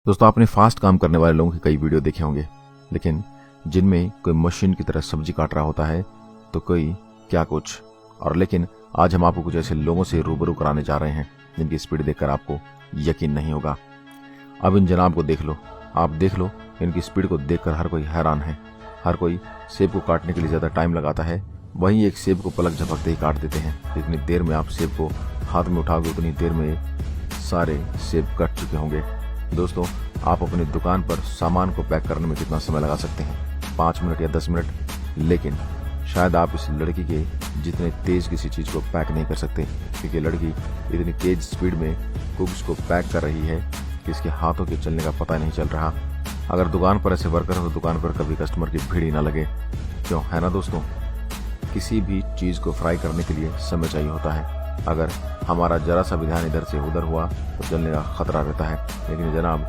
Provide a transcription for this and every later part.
दोस्तों, आपने फास्ट काम करने वाले लोगों के कई वीडियो देखे होंगे, लेकिन जिनमें कोई मशीन की तरह सब्जी काट रहा होता है तो कोई क्या कुछ। और लेकिन आज हम आपको कुछ ऐसे लोगों से रूबरू कराने जा रहे हैं जिनकी स्पीड देखकर आपको यकीन नहीं होगा। अब इन जनाब को देख लो, आप देख लो, इनकी स्पीड को देखकर हर कोई हैरान है। हर कोई सेब को काटने के लिए ज़्यादा टाइम लगाता है, वहीं एक सेब को पलक झपकते ही काट देते हैं। जितनी देर में आप सेब को हाथ में उठाओगे उतनी देर में सारे सेब कट चुके होंगे। दोस्तों, आप अपनी दुकान पर सामान को पैक करने में कितना समय लगा सकते हैं? 5 मिनट या 10 मिनट। लेकिन शायद आप इस लड़की के जितने तेज किसी चीज़ को पैक नहीं कर सकते, क्योंकि लड़की इतनी तेज स्पीड में कुक्स को पैक कर रही है कि इसके हाथों के चलने का पता नहीं चल रहा। अगर दुकान पर ऐसे वर्कर हो तो दुकान पर कभी कस्टमर की भीड़ ही ना लगे, क्यों, है ना दोस्तों? किसी भी चीज़ को फ्राई करने के लिए समय चाहिए होता है। अगर हमारा जरा सा भी ध्यान इधर से उधर हुआ तो जलने का खतरा रहता है। लेकिन जनाब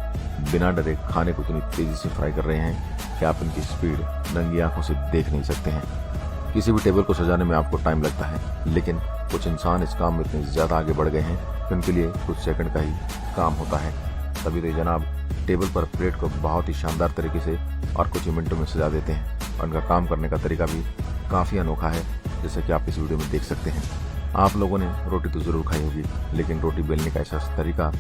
बिना डरे खाने को इतनी तेजी से फ्राई कर रहे हैं कि आप इनकी स्पीड नंगी आंखों से देख नहीं सकते हैं। किसी भी टेबल को सजाने में आपको टाइम लगता है, लेकिन कुछ इंसान इस काम में इतने ज़्यादा आगे बढ़ गए हैं कि उनके लिए कुछ सेकंड का ही काम होता है। तभी तो जनाब टेबल पर प्लेट को बहुत ही शानदार तरीके से और कुछ ही मिनटों में सजा देते हैं। और उनका काम करने का तरीका भी काफ़ी अनोखा है, जैसे कि आप इस वीडियो में देख सकते हैं। आप लोगों ने रोटी तो ज़रूर खाई होगी, लेकिन रोटी बेलने का ऐसा तरीका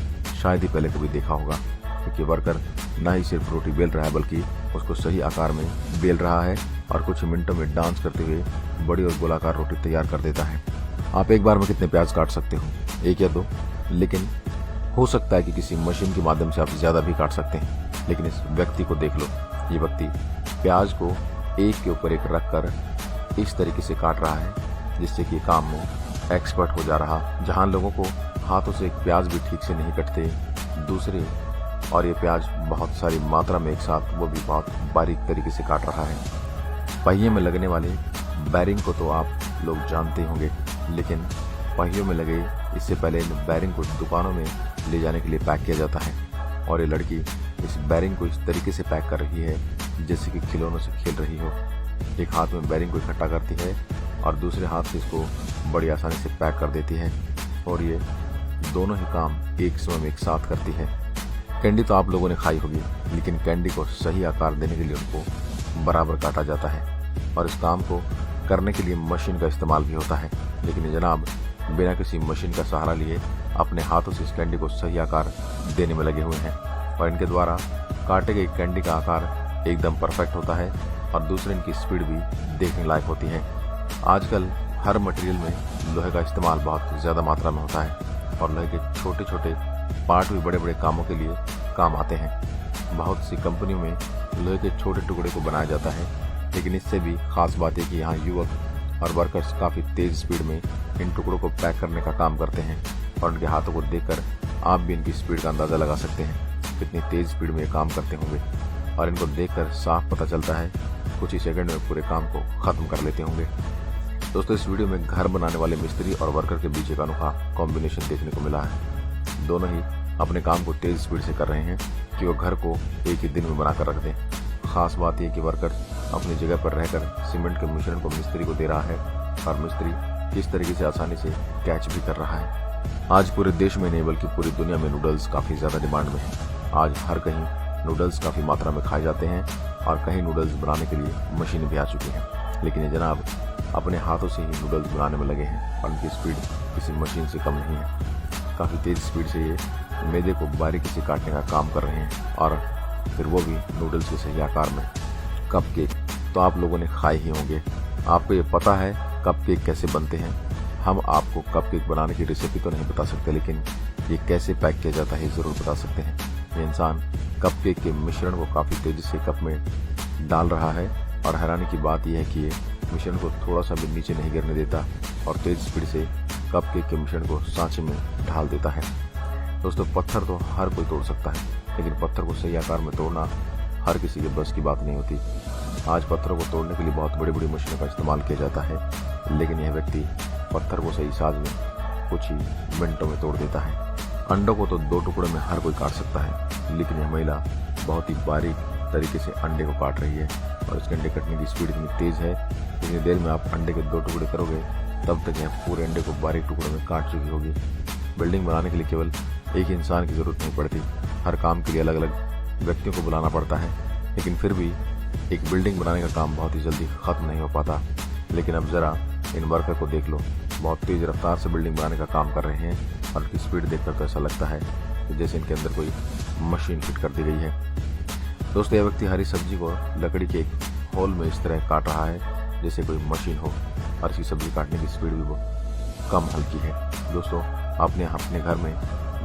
शायद ही पहले कभी देखा होगा, क्योंकि वर्कर ना ही सिर्फ रोटी बेल रहा है बल्कि उसको सही आकार में बेल रहा है और कुछ मिनटों में डांस करते हुए बड़ी और गोलाकार रोटी तैयार कर देता है। आप एक बार में कितने प्याज काट सकते हो? 1 या 2। लेकिन हो सकता है कि किसी मशीन के माध्यम से आप ज़्यादा भी काट सकते हैं। लेकिन इस व्यक्ति को देख लो, ये व्यक्ति प्याज को एक के ऊपर एक रख कर इस तरीके से काट रहा है जिससे कि काम में एक्सपर्ट हो जा रहा। जहां लोगों को हाथों से एक प्याज भी ठीक से नहीं कटते, दूसरे और ये प्याज बहुत सारी मात्रा में एक साथ, वो भी बहुत बारीक तरीके से काट रहा है। पहिए में लगने वाले बैरिंग को तो आप लोग जानते होंगे, लेकिन पहियों में लगे इससे पहले इन बैरिंग को दुकानों में ले जाने के लिए पैक किया जाता है। और ये लड़की इस बैरिंग को इस तरीके से पैक कर रही है जैसे कि खिलौनों से खेल रही हो। एक हाथ में बैरिंग को इकट्ठा करती है और दूसरे हाथ से इसको बड़ी आसानी से पैक कर देती है, और ये दोनों ही काम एक समय में एक साथ करती है। कैंडी तो आप लोगों ने खाई होगी, लेकिन कैंडी को सही आकार देने के लिए उनको बराबर काटा जाता है और इस काम को करने के लिए मशीन का इस्तेमाल भी होता है। लेकिन जनाब बिना किसी मशीन का सहारा लिए अपने हाथों से इस कैंडी को सही आकार देने में लगे हुए हैं, और इनके द्वारा काटे गए कैंडी का आकार एकदम परफेक्ट होता है और दूसरे इनकी स्पीड भी देखने लायक होती है। आजकल हर मटेरियल में लोहे का इस्तेमाल बहुत ज़्यादा मात्रा में होता है और लोहे के छोटे छोटे पार्ट भी बड़े बड़े कामों के लिए काम आते हैं। बहुत सी कंपनियों में लोहे के छोटे टुकड़े को बनाया जाता है, लेकिन इससे भी ख़ास बात है कि यहाँ युवक और वर्कर्स काफ़ी तेज़ स्पीड में इन टुकड़ों को पैक करने का काम करते हैं। और उनके हाथों को देखकर आप भी इनकी स्पीड का अंदाज़ा लगा सकते हैं, कितनी तेज़ स्पीड में ये काम करते होंगे। और इनको देखकर साफ पता चलता है कुछ ही सेकंड में पूरे काम को ख़त्म कर लेते होंगे। दोस्तों, इस वीडियो में घर बनाने वाले मिस्त्री और वर्कर के बीच एक अनोखा कॉम्बिनेशन देखने को मिला है। दोनों ही अपने काम को तेज स्पीड से कर रहे हैं कि वो घर को एक ही दिन में बनाकर रख दें। खास बात यह कि वर्कर अपनी जगह पर रहकर सीमेंट के मिश्रण को मिस्त्री को दे रहा है और मिस्त्री किस तरीके से आसानी से कैच भी कर रहा है। आज पूरे देश में नहीं बल्कि पूरी दुनिया में नूडल्स काफ़ी ज़्यादा डिमांड में है। आज हर कहीं नूडल्स काफ़ी मात्रा में खाए जाते हैं और कहीं नूडल्स बनाने के लिए मशीन भी आ चुकी हैं। लेकिन ये जनाब अपने हाथों से ही नूडल्स बनाने में लगे हैं और उनकी स्पीड किसी मशीन से कम नहीं है। काफ़ी तेज़ स्पीड से ये मैदे को बारीकी से काटने का काम कर रहे हैं, और फिर वो भी नूडल्स के सही आकार में। कपकेक तो आप लोगों ने खाए ही होंगे। आपको ये पता है कपकेक कैसे बनते हैं? हम आपको कपकेक बनाने की रेसिपी तो नहीं बता सकते, लेकिन ये कैसे पैक किया जाता है ज़रूर बता सकते हैं। ये इंसान कपकेक के मिश्रण को काफ़ी तेज़ी से कप में डाल रहा है, और हैरानी की बात यह है कि ये मिश्रण को थोड़ा सा भी नीचे नहीं गिरने देता और तेज़ स्पीड से कपकेक के मिश्रण को सांचे में ढाल देता है। दोस्तों, पत्थर तो हर कोई तोड़ सकता है, लेकिन पत्थर को सही आकार में तोड़ना हर किसी के बस की बात नहीं होती। आज पत्थरों को तोड़ने के लिए बहुत बड़ी बड़ी मशीनों का इस्तेमाल किया जाता है, लेकिन यह व्यक्ति पत्थर को सही साइज में कुछ ही मिनटों में तोड़ देता है। अंडों को तो 2 टुकड़ों में हर कोई काट सकता है, लेकिन यह महिला बहुत ही बारीक तरीके से अंडे को काट रही है और इसके अंडे कटने की स्पीड इतनी तेज़ है, जितनी देर में आप अंडे के 2 टुकड़े करोगे तब तक यह पूरे अंडे को बारीक टुकड़ों में काट चुकी होगी। बिल्डिंग बनाने के लिए केवल एक इंसान की ज़रूरत नहीं पड़ती, हर काम के लिए अलग अलग व्यक्तियों को बुलाना पड़ता है, लेकिन फिर भी एक बिल्डिंग बनाने का काम बहुत ही जल्दी खत्म नहीं हो पाता। लेकिन अब जरा इन वर्कर को देख लो, बहुत तेज रफ्तार से बिल्डिंग बनाने का काम कर रहे हैं और उनकी स्पीड देखकर तो ऐसा लगता है कि जैसे इनके अंदर कोई मशीन फिट कर दी गई है। दोस्तों, यह व्यक्ति हरी सब्जी को लकड़ी के एक होल में इस तरह काट रहा है जैसे कोई मशीन हो, और इसकी सब्जी काटने की स्पीड भी वो कम हल्की है। दोस्तों, आपने अपने घर में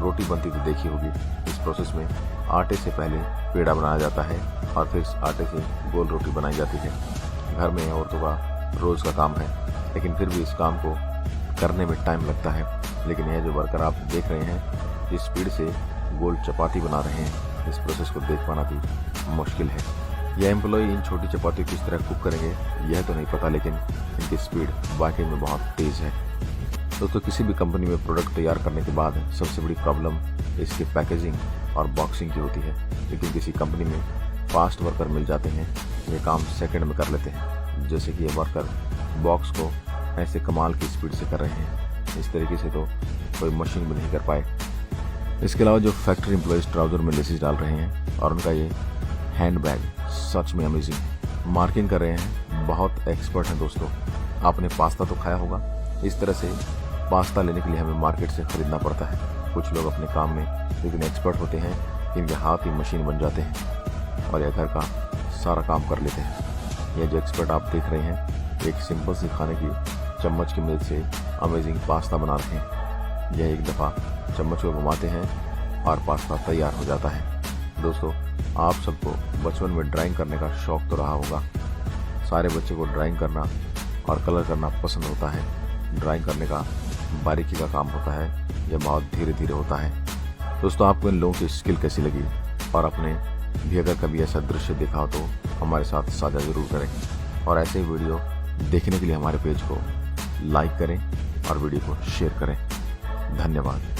रोटी बनती तो देखी होगी। इस प्रोसेस में आटे से पहले पेड़ा बनाया जाता है और फिर इस आटे से गोल रोटी बनाई जाती है। घर में औरतों का रोज का काम है, लेकिन फिर भी इस काम को करने में टाइम लगता है। लेकिन यह जो वर्कर आप देख रहे हैं, इस स्पीड से गोल चपाती बना रहे हैं। इस प्रोसेस को देख पाना भी मुश्किल है। यह एम्प्लॉय इन छोटी चपाती किस तरह कुक करेंगे यह तो नहीं पता, लेकिन इनकी स्पीड वाकई में बहुत तेज है। दोस्तों, किसी भी कंपनी में प्रोडक्ट तैयार करने के बाद सबसे बड़ी प्रॉब्लम इसकी पैकेजिंग और बॉक्सिंग की होती है। लेकिन किसी कंपनी में फास्ट वर्कर मिल जाते हैं, ये काम सेकंड में कर लेते हैं। जैसे कि ये वर्कर बॉक्स को ऐसे कमाल की स्पीड से कर रहे हैं, इस तरीके से तो कोई मशीन भी नहीं कर पाए। इसके अलावा जो फैक्ट्री एम्प्लॉयज ट्राउजर में लेसेस डाल रहे हैं और उनका ये हैंड बैग सच में अमेजिंग है। मार्किंग कर रहे हैं, बहुत एक्सपर्ट हैं। दोस्तों, आपने पास्ता तो खाया होगा, इस तरह से पास्ता लेने के लिए हमें मार्केट से खरीदना पड़ता है। कुछ लोग अपने काम में इतने एक्सपर्ट होते हैं कि इनके हाथ ही मशीन बन जाते हैं और यह घर का सारा काम कर लेते हैं। यह जो एक्सपर्ट आप देख रहे हैं, एक सिंपल सी खाने की चम्मच की मदद से अमेजिंग पास्ता बना रहे हैं। यह एक दफ़ा चम्मच को घुमाते हैं और पास्ता तैयार हो जाता है। दोस्तों, आप सबको बचपन में ड्राइंग करने का शौक तो रहा होगा। सारे बच्चे को ड्राइंग करना और कलर करना पसंद होता है। ड्राइंग करने का बारीकी का काम होता है, यह बहुत धीरे धीरे होता है। दोस्तों, आपको इन लोगों की स्किल कैसी लगी और आपने भी अगर कभी ऐसा दृश्य देखा हो तो हमारे साथ साझा जरूर करें। और ऐसे ही वीडियो देखने के लिए हमारे पेज को लाइक करें और वीडियो को शेयर करें। धन्यवाद।